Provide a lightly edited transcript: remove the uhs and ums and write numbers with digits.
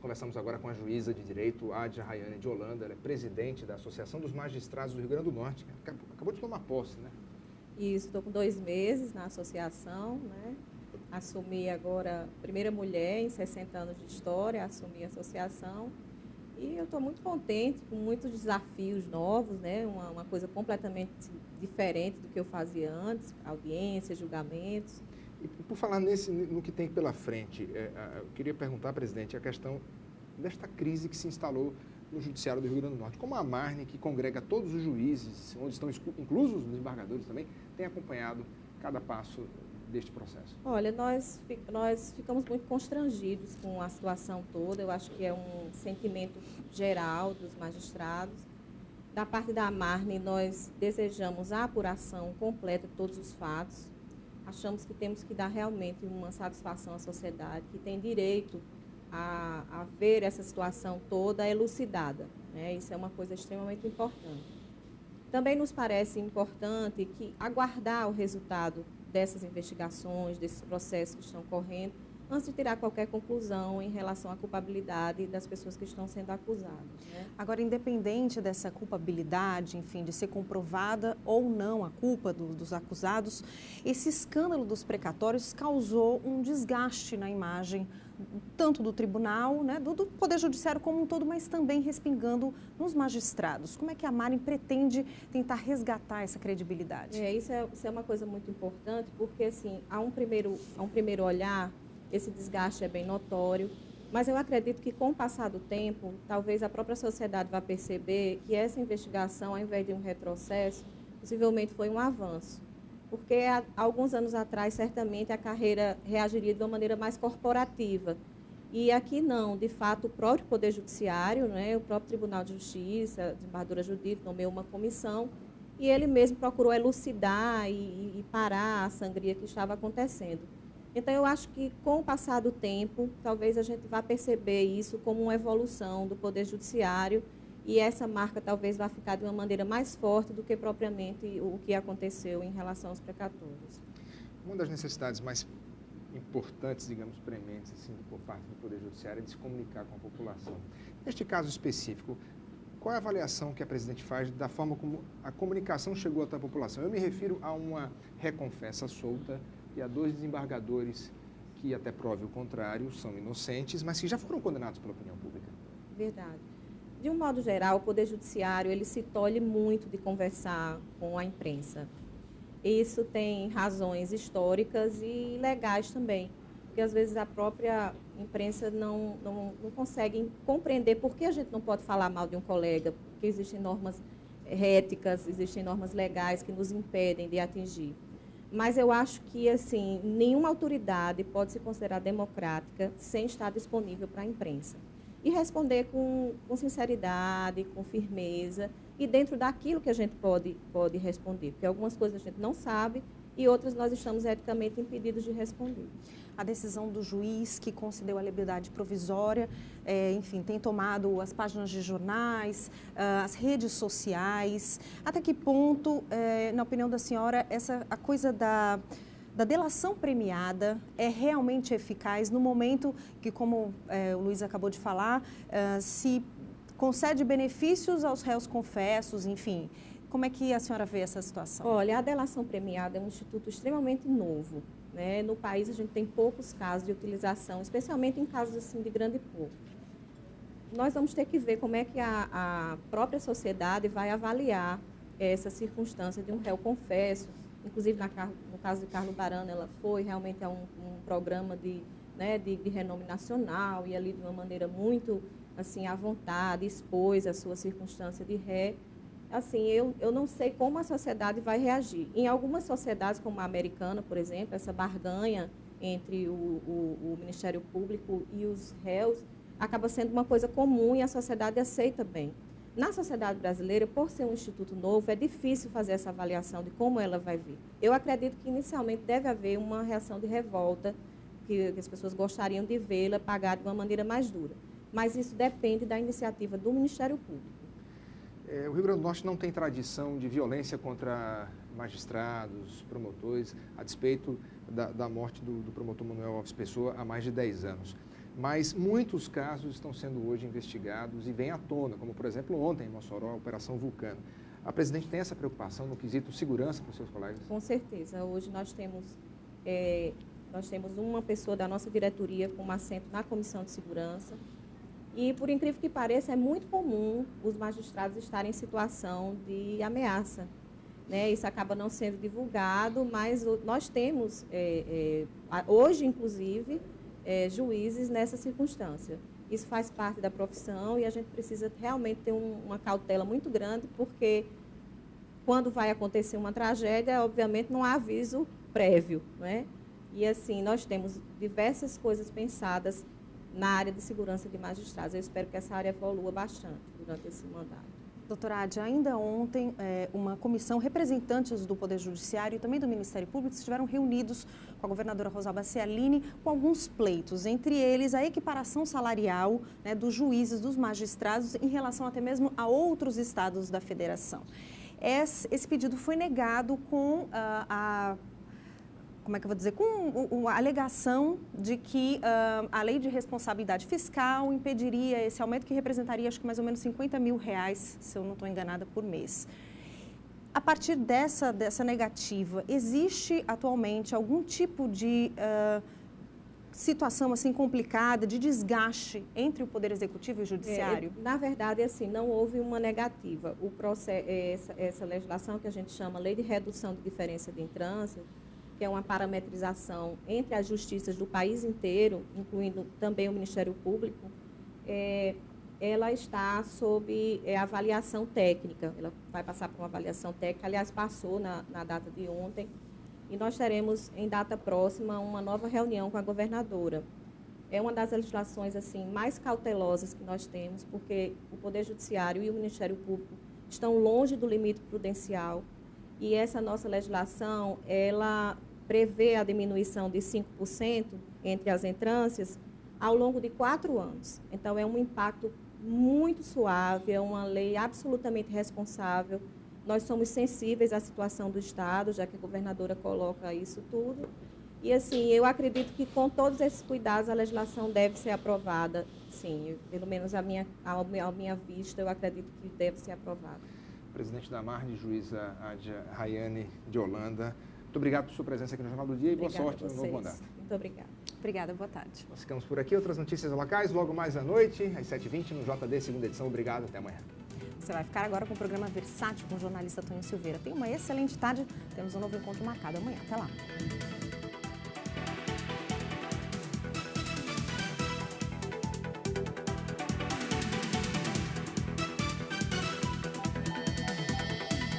Conversamos agora com a juíza de direito, Adja Rayane de Holanda. Ela é presidente da Associação dos Magistrados do Rio Grande do Norte. Acabou de tomar posse, né? Isso, estou com 2 meses na associação, né? Assumi agora, primeira mulher em 60 anos de história, assumi a associação. E eu estou muito contente, com muitos desafios novos, né? Uma coisa completamente diferente do que eu fazia antes, audiências, julgamentos. E por falar no que tem pela frente, eu queria perguntar, presidente, a questão desta crise que se instalou no Judiciário do Rio Grande do Norte. Como a Marne, que congrega todos os juízes, onde estão inclusos os desembargadores também, tem acompanhado cada passo deste processo? Olha, nós ficamos muito constrangidos com a situação toda. Eu acho que é um sentimento geral dos magistrados. Da parte da Marne, nós desejamos a apuração completa de todos os fatos. Achamos que temos que dar realmente uma satisfação à sociedade, que tem direito a ver essa situação toda elucidada, né? Isso é uma coisa extremamente importante. Também nos parece importante que aguardar o resultado dessas investigações, desses processos que estão correndo, antes de tirar qualquer conclusão em relação à culpabilidade das pessoas que estão sendo acusadas, né? Agora, independente dessa culpabilidade, enfim, de ser comprovada ou não a culpa dos acusados, esse escândalo dos precatórios causou um desgaste na imagem tanto do tribunal, né, do Poder Judiciário como um todo, mas também respingando nos magistrados. Como é que a Marne pretende tentar resgatar essa credibilidade? Isso é uma coisa muito importante, porque, assim, a um primeiro olhar, esse desgaste é bem notório, mas eu acredito que, com o passar do tempo, talvez a própria sociedade vá perceber que essa investigação, ao invés de um retrocesso, possivelmente foi um avanço. Porque, há alguns anos atrás, certamente, a carreira reagiria de uma maneira mais corporativa. E aqui não, de fato, o próprio Poder Judiciário, né, o próprio Tribunal de Justiça, a desembargadora Judite nomeou uma comissão, e ele mesmo procurou elucidar e parar a sangria que estava acontecendo. Então, eu acho que, com o passar do tempo, talvez a gente vá perceber isso como uma evolução do Poder Judiciário, e essa marca talvez vá ficar de uma maneira mais forte do que propriamente o que aconteceu em relação aos precatórios. Uma das necessidades mais importantes, digamos, prementes, assim, por parte do Poder Judiciário é de se comunicar com a população. Neste caso específico, qual é a avaliação que a presidente faz da forma como a comunicação chegou até a população? Eu me refiro a uma reconfessa solta e a 2 desembargadores que, até prove o contrário, são inocentes, mas que já foram condenados pela opinião pública. Verdade. De um modo geral, o Poder Judiciário ele se tolhe muito de conversar com a imprensa. Isso tem razões históricas e legais também, porque às vezes a própria imprensa não consegue compreender por que a gente não pode falar mal de um colega, porque existem normas éticas, existem normas legais que nos impedem de atingir. Mas eu acho que, assim, nenhuma autoridade pode se considerar democrática sem estar disponível para a imprensa. E responder com sinceridade, com firmeza e dentro daquilo que a gente pode responder. Porque algumas coisas a gente não sabe e outras nós estamos eticamente impedidos de responder. A decisão do juiz que concedeu a liberdade provisória, enfim, tem tomado as páginas de jornais, as redes sociais. Até que ponto, na opinião da senhora, a coisa da delação premiada é realmente eficaz no momento que, como o Luiz acabou de falar, se concede benefícios aos réus confessos, enfim. Como é que a senhora vê essa situação? Olha, a delação premiada é um instituto extremamente novo, né? No país a gente tem poucos casos de utilização, especialmente em casos assim de grande porte. Nós vamos ter que ver como é que a própria sociedade vai avaliar essa circunstância de um réu confesso. Inclusive, no caso de Carlo Barana, ela foi realmente a um programa de renome nacional e ali de uma maneira muito assim, à vontade, expôs a sua circunstância de ré. Assim, eu não sei como a sociedade vai reagir. Em algumas sociedades, como a americana, por exemplo, essa barganha entre o Ministério Público e os réus acaba sendo uma coisa comum e a sociedade aceita bem. Na sociedade brasileira, por ser um instituto novo, é difícil fazer essa avaliação de como ela vai vir. Eu acredito que, inicialmente, deve haver uma reação de revolta, que as pessoas gostariam de vê-la pagar de uma maneira mais dura. Mas isso depende da iniciativa do Ministério Público. O Rio Grande do Norte não tem tradição de violência contra magistrados, promotores, a despeito da morte do promotor Manuel Alves Pessoa há mais de 10 anos. mas muitos casos estão sendo hoje investigados e vêm à tona, como, por exemplo, ontem em Mossoró, a Operação Vulcano. A presidente tem essa preocupação no quesito segurança para os seus colegas? Com certeza. Hoje nós temos uma pessoa da nossa diretoria com assento na Comissão de Segurança. E, por incrível que pareça, é muito comum os magistrados estarem em situação de ameaça, né? Isso acaba não sendo divulgado, mas nós temos, hoje, inclusive, juízes nessa circunstância. Isso faz parte da profissão e a gente precisa realmente ter uma cautela muito grande, porque quando vai acontecer uma tragédia, obviamente não há aviso prévio, né? E assim, nós temos diversas coisas pensadas na área de segurança de magistrados. Eu espero que essa área evolua bastante durante esse mandato. Doutora Adia, ainda ontem, uma comissão, representantes do Poder Judiciário e também do Ministério Público estiveram reunidos com a governadora Rosalba Cialini com alguns pleitos, entre eles a equiparação salarial, né, dos juízes, dos magistrados, em relação até mesmo a outros estados da federação. Esse pedido foi negado com com a alegação de que a lei de responsabilidade fiscal impediria esse aumento, que representaria, acho que mais ou menos R$50 mil, se eu não estou enganada, por mês. A partir dessa negativa, existe atualmente algum tipo de situação assim complicada, de desgaste entre o Poder Executivo e o Judiciário? Na verdade, assim, não houve uma negativa. Essa legislação que a gente chama Lei de Redução de Diferença de Entrância, que é uma parametrização entre as justiças do país inteiro, incluindo também o Ministério Público, ela está sob avaliação técnica. Ela vai passar por uma avaliação técnica, aliás, passou na data de ontem, e nós teremos, em data próxima, uma nova reunião com a governadora. É uma das legislações assim, mais cautelosas que nós temos, porque o Poder Judiciário e o Ministério Público estão longe do limite prudencial, e essa nossa legislação, ela prevê a diminuição de 5% entre as entrâncias ao longo de 4 anos. Então, é um impacto muito suave, é uma lei absolutamente responsável. Nós somos sensíveis à situação do Estado, já que a governadora coloca isso tudo. E, assim, eu acredito que com todos esses cuidados a legislação deve ser aprovada. Sim, pelo menos à minha vista, eu acredito que deve ser aprovada. Presidente da Marne, juíza Adia Rayane de Holanda, muito obrigado por sua presença aqui no Jornal do Dia e boa sorte no novo mandato. Muito obrigada. Obrigada, boa tarde. Nós ficamos por aqui. Outras notícias locais, logo mais à noite, às 7h20, no JD, segunda edição. Obrigado, até amanhã. Você vai ficar agora com o programa Versátil com o jornalista Tonho Silveira. Tenha uma excelente tarde, temos um novo encontro marcado amanhã. Até lá.